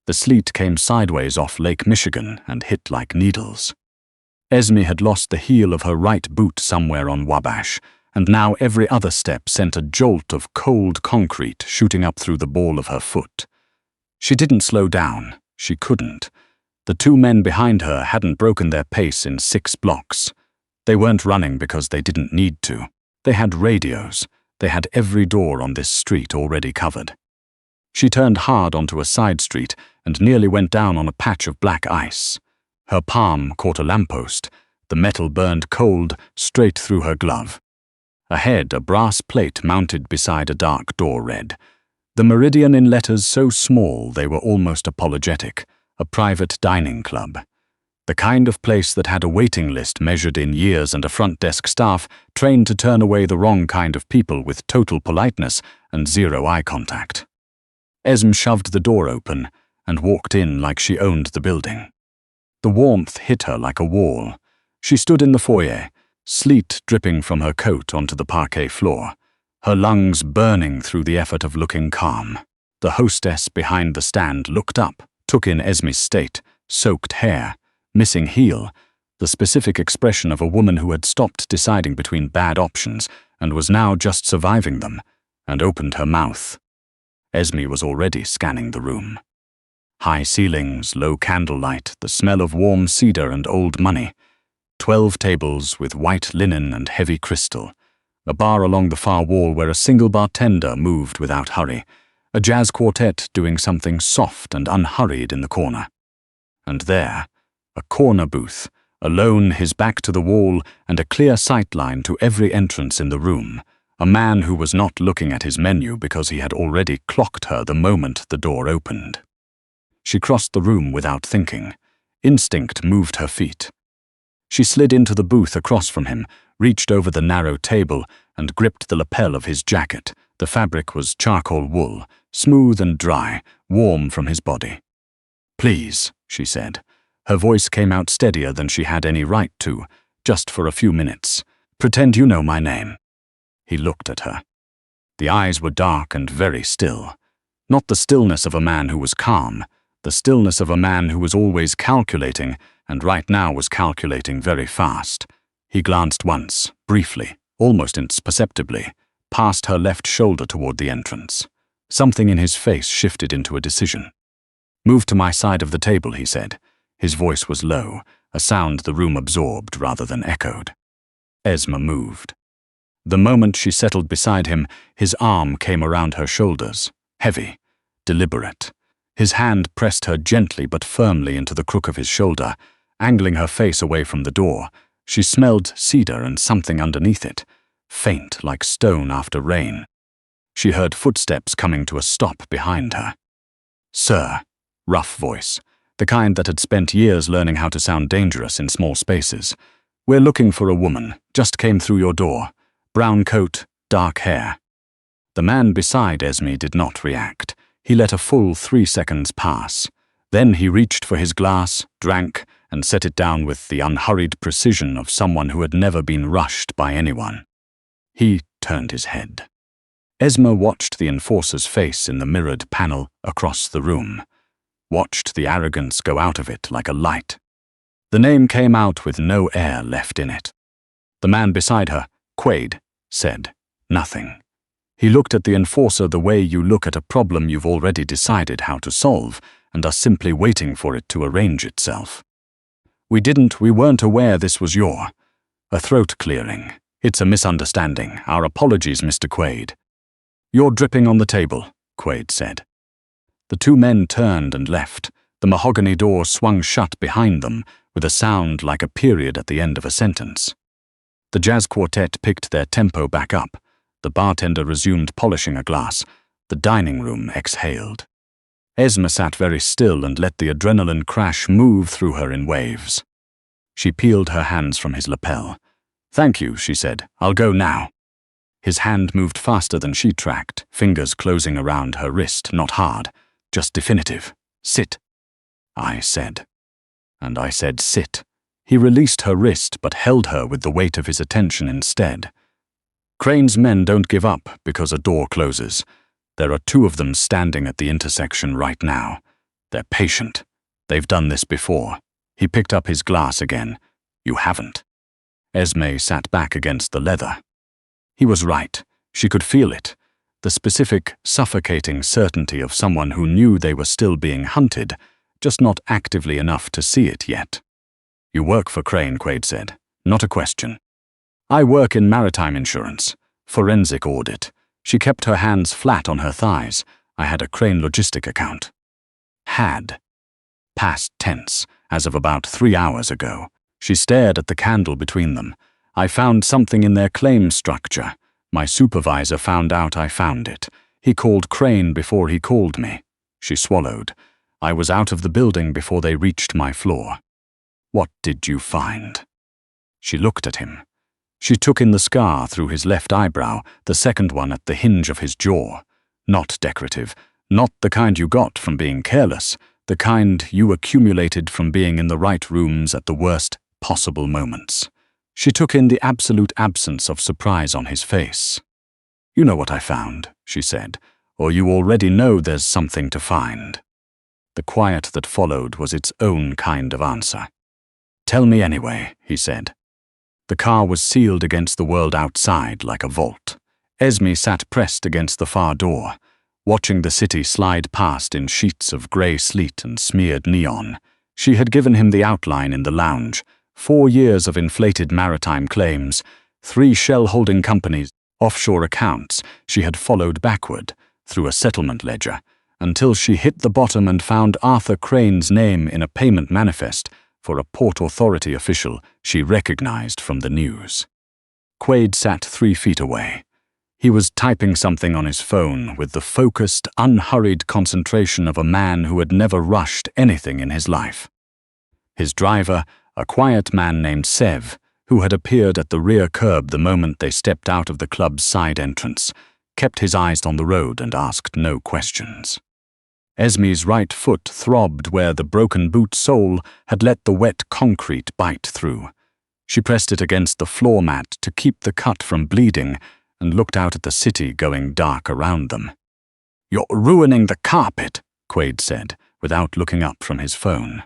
The sleet came sideways off Lake Michigan and hit like needles. Esme had lost the heel of her right boot somewhere on Wabash, and now every other step sent a jolt of cold concrete shooting up through the ball of her foot. She didn't slow down. She couldn't. The two men behind her hadn't broken their pace in 6 blocks. They weren't running because they didn't need to. They had radios. They had every door on this street already covered. She turned hard onto a side street and nearly went down on a patch of black ice. Her palm caught a lamppost. The metal burned cold straight through her glove. Ahead, a brass plate mounted beside a dark door read, the meridian in letters so small they were almost apologetic, a private dining club. The kind of place that had a waiting list measured in years and a front desk staff trained to turn away the wrong kind of people with total politeness and zero eye contact. Esme shoved the door open and walked in like she owned the building. The warmth hit her like a wall. She stood in the foyer, sleet dripping from her coat onto the parquet floor, her lungs burning through the effort of looking calm. The hostess behind the stand looked up, took in Esme's state, soaked hair, missing heel, the specific expression of a woman who had stopped deciding between bad options and was now just surviving them, and opened her mouth. Esme was already scanning the room. High ceilings, low candlelight, the smell of warm cedar and old money. 12 tables with white linen and heavy crystal. A bar along the far wall where a single bartender moved without hurry. A jazz quartet doing something soft and unhurried in the corner. And there, a corner booth, alone, his back to the wall and a clear sightline to every entrance in the room. A man who was not looking at his menu because he had already clocked her the moment the door opened. She crossed the room without thinking. Instinct moved her feet. She slid into the booth across from him, reached over the narrow table, and gripped the lapel of his jacket. The fabric was charcoal wool, smooth and dry, warm from his body. "Please," she said. Her voice came out steadier than she had any right to, just for a few minutes. "Pretend you know my name." He looked at her. The eyes were dark and very still. Not the stillness of a man who was calm, the stillness of a man who was always calculating, and right now was calculating very fast. He glanced once, briefly, almost imperceptibly, past her left shoulder toward the entrance. Something in his face shifted into a decision. "Move to my side of the table," he said. His voice was low, a sound the room absorbed rather than echoed. Esme moved. The moment she settled beside him, his arm came around her shoulders, heavy, deliberate. His hand pressed her gently but firmly into the crook of his shoulder, angling her face away from the door. She smelled cedar and something underneath it, faint like stone after rain. She heard footsteps coming to a stop behind her. "Sir," rough voice, the kind that had spent years learning how to sound dangerous in small spaces. "We're looking for a woman, just came through your door. Brown coat, dark hair." The man beside Esme did not react. He let a full 3 seconds pass. Then he reached for his glass, drank, and set it down with the unhurried precision of someone who had never been rushed by anyone. He turned his head. Esme watched the enforcer's face in the mirrored panel across the room, watched the arrogance go out of it like a light. The name came out with no air left in it. The man beside her, Quaid, said nothing. He looked at the enforcer the way you look at a problem you've already decided how to solve and are simply waiting for it to arrange itself. We weren't aware this was a throat clearing. It's a misunderstanding. Our apologies, Mr. Quaid." "You're dripping on the table," Quaid said. The two men turned and left. The mahogany door swung shut behind them with a sound like a period at the end of a sentence. The jazz quartet picked their tempo back up. The bartender resumed polishing a glass. The dining room exhaled. Esme sat very still and let the adrenaline crash move through her in waves. She peeled her hands from his lapel. "Thank you," she said. "I'll go now." His hand moved faster than she tracked, fingers closing around her wrist, not hard, just definitive. "Sit," I said. And I said sit. He released her wrist but held her with the weight of his attention instead. Crain's men don't give up because a door closes. There are 2 of them standing at the intersection right now. They're patient. They've done this before. He picked up his glass again. You haven't. Esme sat back against the leather. He was right. She could feel it. The specific, suffocating certainty of someone who knew they were still being hunted, just not actively enough to see it yet. You work for Crain, Quaid said. Not a question. I work in maritime insurance. Forensic audit. She kept her hands flat on her thighs. I had a Crain logistic account. Had. Past tense, as of about 3 hours ago. She stared at the candle between them. I found something in their claim structure. My supervisor found out I found it. He called Crain before he called me. She swallowed. I was out of the building before they reached my floor. What did you find? She looked at him. She took in the scar through his left eyebrow, the second one at the hinge of his jaw. Not decorative, not the kind you got from being careless, the kind you accumulated from being in the right rooms at the worst possible moments. She took in the absolute absence of surprise on his face. You know what I found, she said, or you already know there's something to find. The quiet that followed was its own kind of answer. Tell me anyway, he said. The car was sealed against the world outside like a vault. Esme sat pressed against the far door, watching the city slide past in sheets of grey sleet and smeared neon. She had given him the outline in the lounge. 4 years of inflated maritime claims, 3 shell-holding companies, offshore accounts she had followed backward through a settlement ledger until she hit the bottom and found Arthur Crain's name in a payment manifest for a Port Authority official she recognized from the news. Quaid sat 3 feet away. He was typing something on his phone with the focused, unhurried concentration of a man who had never rushed anything in his life. His driver, a quiet man named Sev, who had appeared at the rear curb the moment they stepped out of the club's side entrance, kept his eyes on the road and asked no questions. Esme's right foot throbbed where the broken boot sole had let the wet concrete bite through. She pressed it against the floor mat to keep the cut from bleeding and looked out at the city going dark around them. You're ruining the carpet, Quaid said, without looking up from his phone.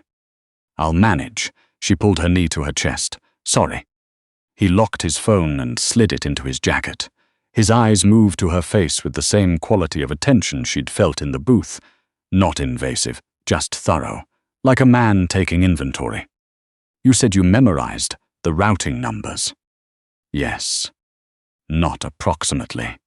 I'll manage. She pulled her knee to her chest. Sorry. He locked his phone and slid it into his jacket. His eyes moved to her face with the same quality of attention she'd felt in the booth. Not invasive, just thorough, like a man taking inventory. You said you memorized the routing numbers. Yes. Not approximately.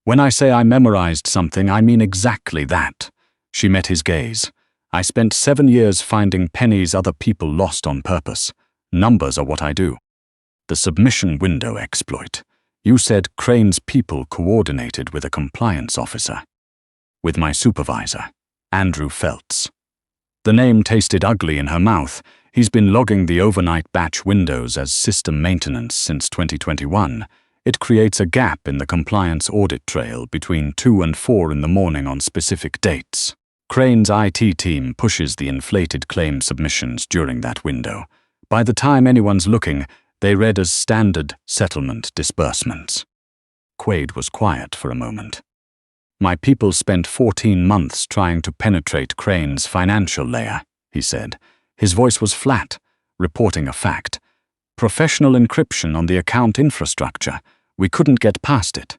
When I say I memorized something, I mean exactly that. She met his gaze. I spent 7 years finding pennies other people lost on purpose. Numbers are what I do. The submission window exploit. You said Crain's people coordinated with a compliance officer. With my supervisor, Andrew Feltz. The name tasted ugly in her mouth. He's been logging the overnight batch windows as system maintenance since 2021. It creates a gap in the compliance audit trail between 2 and 4 in the morning on specific dates. Crain's IT team pushes the inflated claim submissions during that window. By the time anyone's looking, they read as standard settlement disbursements. Quaid was quiet for a moment. My people spent 14 months trying to penetrate Crain's financial layer, he said. His voice was flat, reporting a fact. Professional encryption on the account infrastructure. We couldn't get past it.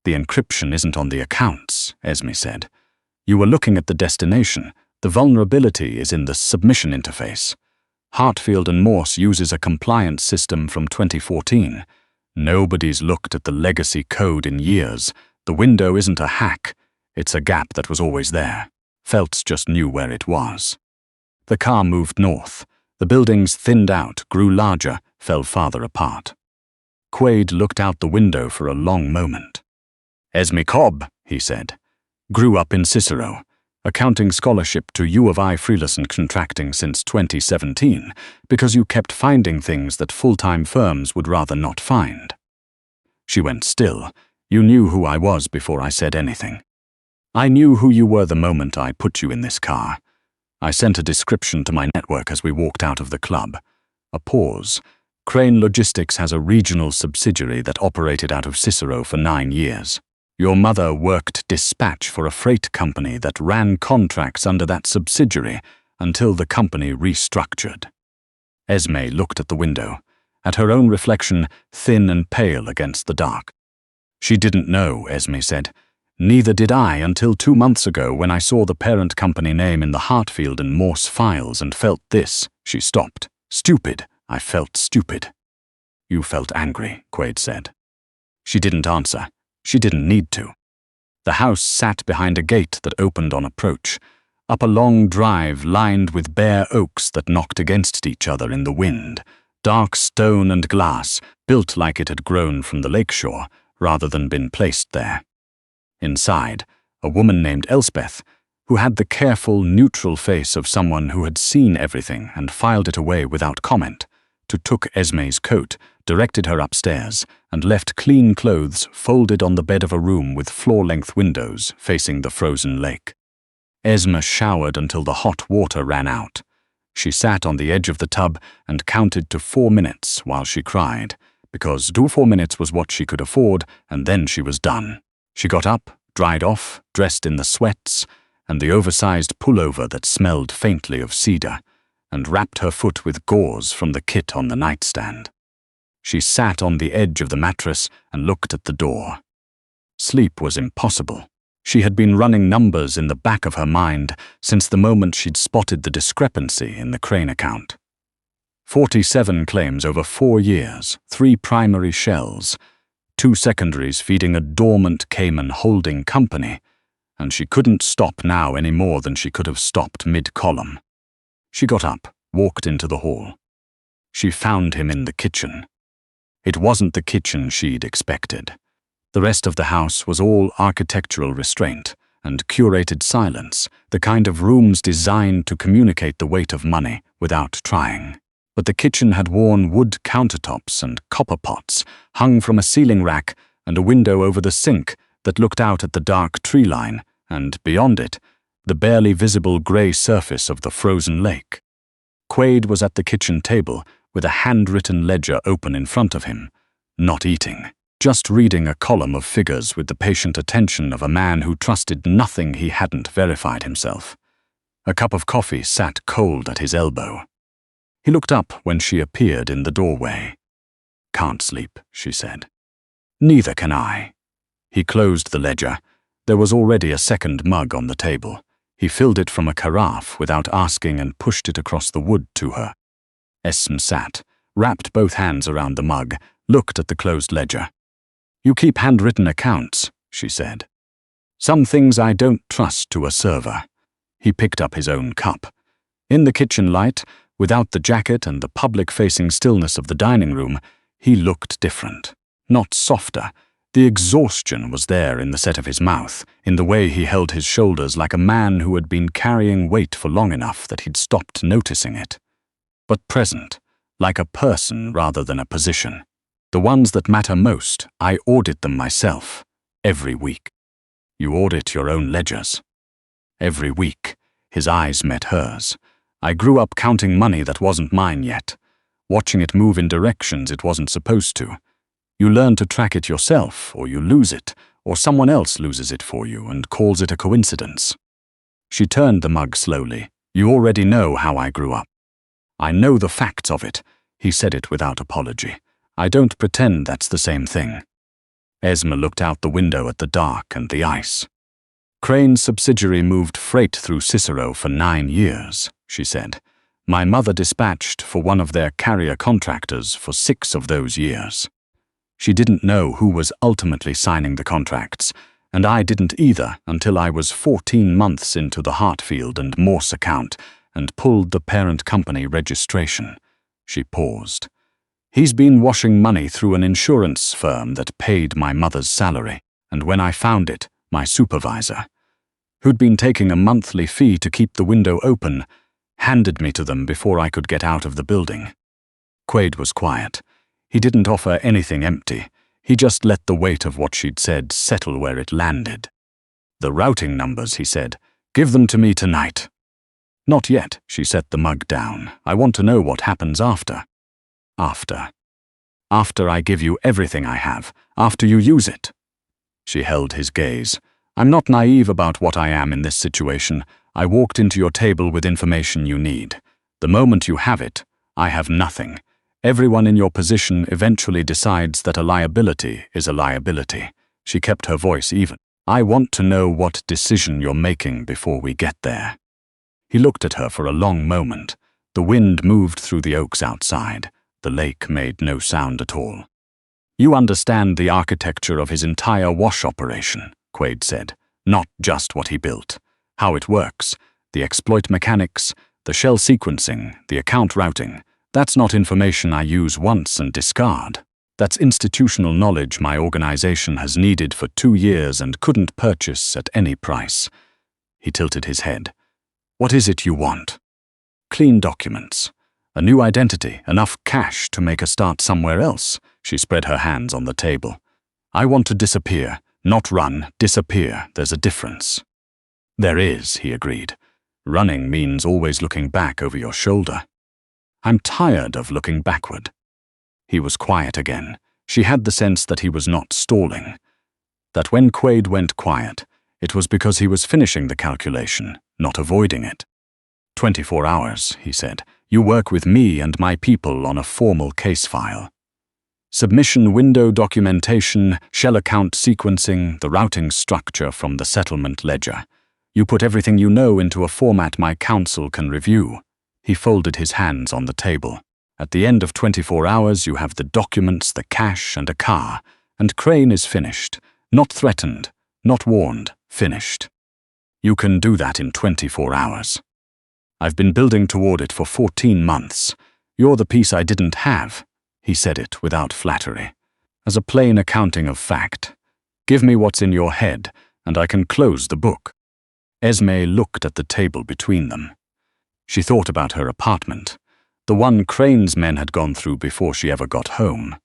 The encryption isn't on the accounts, Esme said. You were looking at the destination. The vulnerability is in the submission interface. Hartfield and Morse uses a compliance system from 2014. Nobody's looked at the legacy code in years. The window isn't a hack. It's a gap that was always there. Feltz just knew where it was. The car moved north. The buildings thinned out, grew larger, fell farther apart. Quaid looked out the window for a long moment. Esme Cobb, he said. Grew up in Cicero. Accounting scholarship to U of I Freelison contracting since 2017 because you kept finding things that full-time firms would rather not find. She went still. You knew who I was before I said anything. I knew who you were the moment I put you in this car. I sent a description to my network as we walked out of the club. A pause. Crain Logistics has a regional subsidiary that operated out of Cicero for 9 years. Your mother worked dispatch for a freight company that ran contracts under that subsidiary until the company restructured. Esme looked at the window, at her own reflection thin and pale against the dark. She didn't know, Esme said. Neither did I until 2 months ago when I saw the parent company name in the Hartfield and Morse files and felt this. She stopped. Stupid. I felt stupid. You felt angry, Quaid said. She didn't answer. She didn't need to. The house sat behind a gate that opened on approach, up a long drive lined with bare oaks that knocked against each other in the wind, dark stone and glass, built like it had grown from the lakeshore rather than been placed there. Inside, a woman named Elspeth, who had the careful, neutral face of someone who had seen everything and filed it away without comment, took Esme's coat, directed her upstairs, and left clean clothes folded on the bed of a room with floor-length windows facing the frozen lake. Esme showered until the hot water ran out. She sat on the edge of the tub and counted to 4 minutes while she cried, because 4 minutes was what she could afford, and then she was done. She got up, dried off, dressed in the sweats and the oversized pullover that smelled faintly of cedar, and wrapped her foot with gauze from the kit on the nightstand. She sat on the edge of the mattress and looked at the door. Sleep was impossible. She had been running numbers in the back of her mind since the moment she'd spotted the discrepancy in the Crain account. 47 claims over 4 years, 3 primary shells, 2 secondaries feeding a dormant Cayman holding company, and she couldn't stop now any more than she could have stopped mid-column. She got up, walked into the hall. She found him in the kitchen. It wasn't the kitchen she'd expected. The rest of the house was all architectural restraint and curated silence, the kind of rooms designed to communicate the weight of money without trying. But the kitchen had worn wood countertops and copper pots hung from a ceiling rack and a window over the sink that looked out at the dark tree line and, beyond it, the barely visible grey surface of the frozen lake. Quaid was at the kitchen table with a handwritten ledger open in front of him, not eating, just reading a column of figures with the patient attention of a man who trusted nothing he hadn't verified himself. A cup of coffee sat cold at his elbow. He looked up when she appeared in the doorway. "Can't sleep," she said. "Neither can I." He closed the ledger. There was already a second mug on the table. He filled it from a carafe without asking and pushed it across the wood to her. Esme sat, wrapped both hands around the mug, looked at the closed ledger. "You keep handwritten accounts," she said. "Some things I don't trust to a server." He picked up his own cup. In the kitchen light, without the jacket and the public-facing stillness of the dining room, he looked different, not softer. The exhaustion was there in the set of his mouth, in the way he held his shoulders like a man who had been carrying weight for long enough that he'd stopped noticing it. But present, like a person rather than a position. The ones that matter most, I audit them myself, every week. You audit your own ledgers. Every week, his eyes met hers. I grew up counting money that wasn't mine yet, watching it move in directions it wasn't supposed to. You learn to track it yourself, or you lose it, or someone else loses it for you and calls it a coincidence. She turned the mug slowly. "You already know how I grew up." "I know the facts of it." He said it without apology. "I don't pretend that's the same thing." Esme looked out the window at the dark and the ice. "Crain's subsidiary moved freight through Cicero for 9 years, she said. "My mother dispatched for one of their carrier contractors for 6 of those years. She didn't know who was ultimately signing the contracts, and I didn't either until I was 14 months into the Hartfield and Morse account and pulled the parent company registration." She paused. "He's been washing money through an insurance firm that paid my mother's salary, and when I found it, my supervisor, who'd been taking a monthly fee to keep the window open, handed me to them before I could get out of the building." Quaid was quiet. He didn't offer anything empty. He just let the weight of what she'd said settle where it landed. "The routing numbers," he said. "Give them to me tonight." "Not yet," she set the mug down. "I want to know what happens after." After I give you everything I have, after you use it." She held his gaze. I'm not naive about what I am in this situation. I walked into your table with information you need. The moment you have it, I have nothing. Everyone in your position eventually decides that a liability is a liability. She kept her voice even. I want to know what decision you're making before we get there. He looked at her for a long moment. The wind moved through the oaks outside. The lake made no sound at all. You understand the architecture of his entire wash operation, Quaid said. Not just what he built. How it works, the exploit mechanics, the shell sequencing, the account routing. That's not information I use once and discard. That's institutional knowledge my organization has needed for 2 years and couldn't purchase at any price. He tilted his head. What is it you want? Clean documents. A new identity, enough cash to make a start somewhere else. She spread her hands on the table. I want to disappear, not run, disappear. There's a difference. There is, he agreed. Running means always looking back over your shoulder. I'm tired of looking backward. He was quiet again. She had the sense that he was not stalling. That when Quaid went quiet, it was because he was finishing the calculation, not avoiding it. 24 hours, he said. You work with me and my people on a formal case file. Submission window documentation, shell account sequencing, the routing structure from the settlement ledger. You put everything you know into a format my counsel can review. He folded his hands on the table. At the end of 24 hours, you have the documents, the cash, and a car, and Crain is finished. Not threatened, not warned, finished. You can do that in 24 hours. I've been building toward it for 14 months. You're the piece I didn't have. He said it without flattery. As a plain accounting of fact. Give me what's in your head, and I can close the book. Esme looked at the table between them. She thought about her apartment, the one Crain's men had gone through before she ever got home.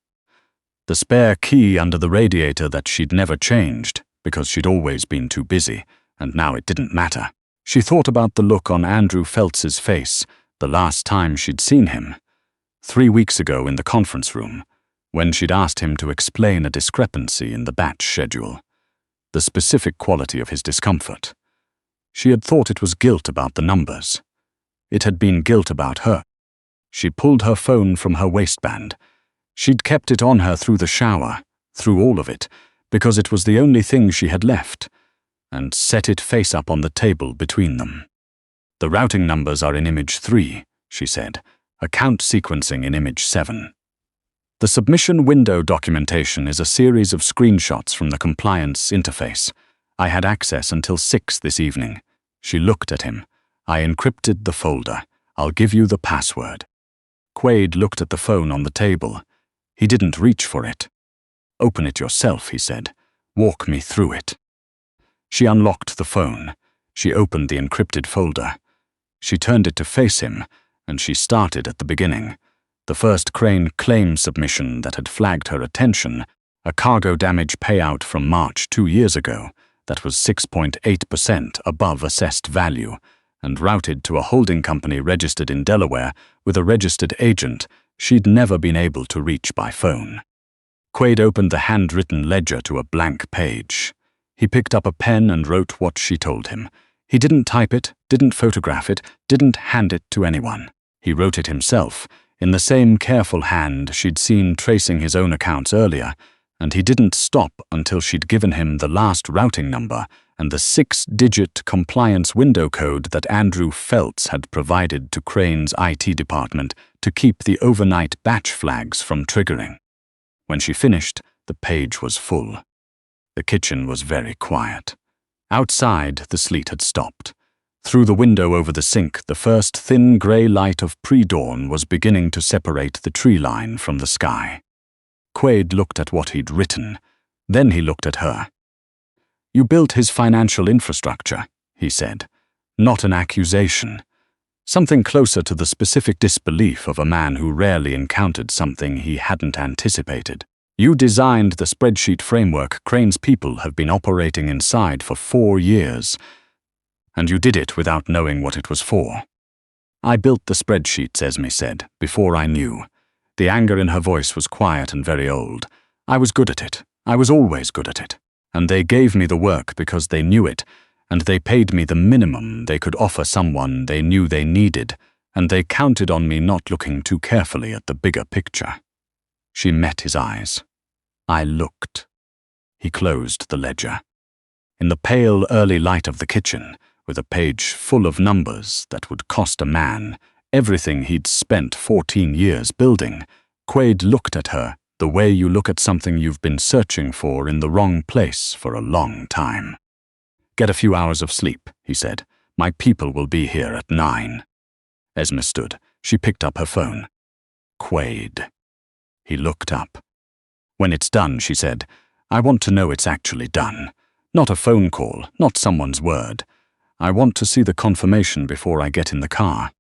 The spare key under the radiator that she'd never changed, because she'd always been too busy, and now it didn't matter. She thought about the look on Andrew Feltz's face the last time she'd seen him, 3 weeks ago in the conference room, when she'd asked him to explain a discrepancy in the batch schedule, the specific quality of his discomfort. She had thought it was guilt about the numbers. It had been guilt about her. She pulled her phone from her waistband. She'd kept it on her through the shower, through all of it, because it was the only thing she had left, and set it face up on the table between them. The routing numbers are in image 3, she said, account sequencing in image 7. The submission window documentation is a series of screenshots from the compliance interface. I had access until 6 this evening. She looked at him. I encrypted the folder. I'll give you the password. Quaid looked at the phone on the table. He didn't reach for it. Open it yourself, he said. Walk me through it. She unlocked the phone. She opened the encrypted folder. She turned it to face him, and she started at the beginning. The first Crain claim submission that had flagged her attention, a cargo damage payout from March 2 years ago that was 6.8% above assessed value, and routed to a holding company registered in Delaware with a registered agent she'd never been able to reach by phone. Quaid opened the handwritten ledger to a blank page. He picked up a pen and wrote what she told him. He didn't type it, didn't photograph it, didn't hand it to anyone. He wrote it himself, in the same careful hand she'd seen tracing his own accounts earlier, and he didn't stop until she'd given him the last routing number and the 6-digit compliance window code that Andrew Feltz had provided to Crain's IT department to keep the overnight batch flags from triggering. When she finished, the page was full. The kitchen was very quiet. Outside, the sleet had stopped. Through the window over the sink, the first thin grey light of pre-dawn was beginning to separate the tree line from the sky. Quaid looked at what he'd written. Then he looked at her. You built his financial infrastructure, he said. Not an accusation. Something closer to the specific disbelief of a man who rarely encountered something he hadn't anticipated. You designed the spreadsheet framework Crain's people have been operating inside for 4 years, and you did it without knowing what it was for. I built the spreadsheets, Esme said, before I knew. The anger in her voice was quiet and very old. I was good at it. I was always good at it. and they gave me the work because they knew it, and they paid me the minimum they could offer someone they knew they needed, and they counted on me not looking too carefully at the bigger picture. She met his eyes. I looked. He closed the ledger. In the pale early light of the kitchen, with a page full of numbers that would cost a man everything he'd spent 14 years building, Quaid looked at her the way you look at something you've been searching for in the wrong place for a long time. "Get a few hours of sleep," he said. "My people will be here at 9. Esme stood. She picked up her phone. Quaid. He looked up. "When it's done," she said, "I want to know it's actually done. Not a phone call, not someone's word. I want to see the confirmation before I get in the car."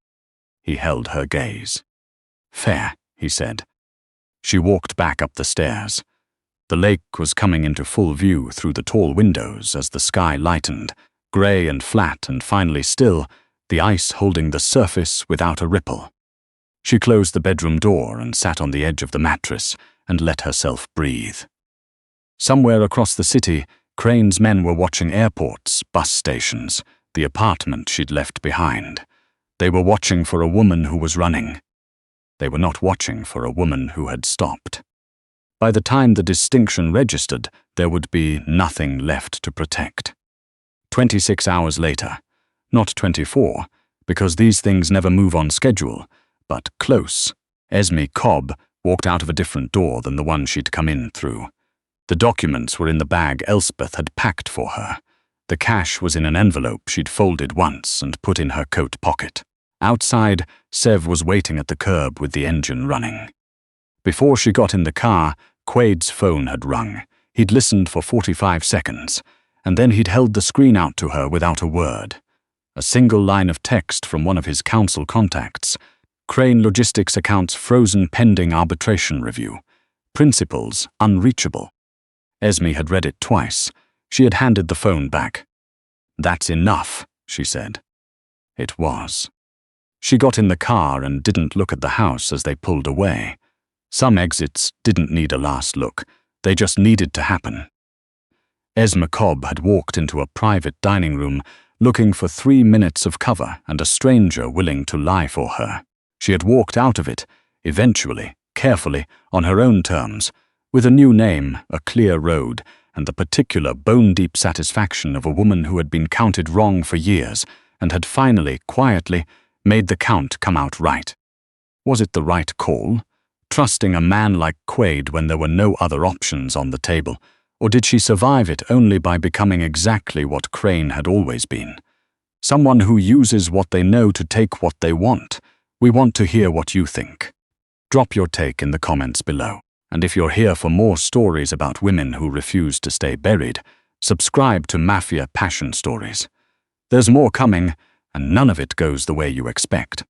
He held her gaze. "Fair," he said. She walked back up the stairs. The lake was coming into full view through the tall windows as the sky lightened, grey and flat and finally still, the ice holding the surface without a ripple. She closed the bedroom door and sat on the edge of the mattress and let herself breathe. Somewhere across the city, Crain's men were watching airports, bus stations, the apartment she'd left behind. They were watching for a woman who was running. They were not watching for a woman who had stopped. By the time the distinction registered, there would be nothing left to protect. 26 hours later, not 24, because these things never move on schedule, but close, Esme Cobb walked out of a different door than the one she'd come in through. The documents were in the bag Elspeth had packed for her. The cash was in an envelope she'd folded once and put in her coat pocket. Outside, Sev was waiting at the curb with the engine running. Before she got in the car, Quaid's phone had rung. He'd listened for 45 seconds, and then he'd held the screen out to her without a word. A single line of text from one of his council contacts. Crain Logistics accounts frozen pending arbitration review. Principals unreachable. Esme had read it twice. She had handed the phone back. "That's enough," she said. It was. She got in the car and didn't look at the house as they pulled away. Some exits didn't need a last look. They just needed to happen. Esme Cobb had walked into a private dining room looking for 3 minutes of cover and a stranger willing to lie for her. She had walked out of it, eventually, carefully, on her own terms, with a new name, a clear road, and the particular bone-deep satisfaction of a woman who had been counted wrong for years and had finally, quietly, made the count come out right. Was it the right call? Trusting a man like Quaid when there were no other options on the table, or did she survive it only by becoming exactly what Crain had always been? Someone who uses what they know to take what they want. We want to hear what you think. Drop your take in the comments below. And if you're here for more stories about women who refuse to stay buried, subscribe to Mafia Passion Stories. There's more coming, and none of it goes the way you expect.